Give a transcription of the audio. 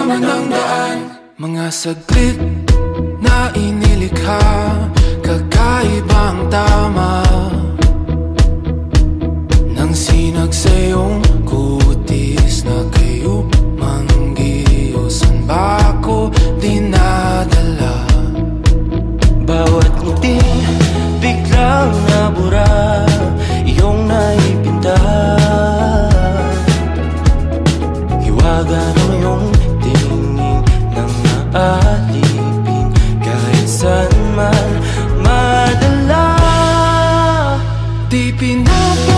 naman ang daan. Mga saglit na inilikha, kakaibang tama nang sinag sa iyong kutis na kayo manggiyosan ba ako dinadala? Bawat ngiti biglang nabura, iyong naipinta. Hiwaga ng iyong tingin nang naalipin, kahit saan man madala. Di pinapa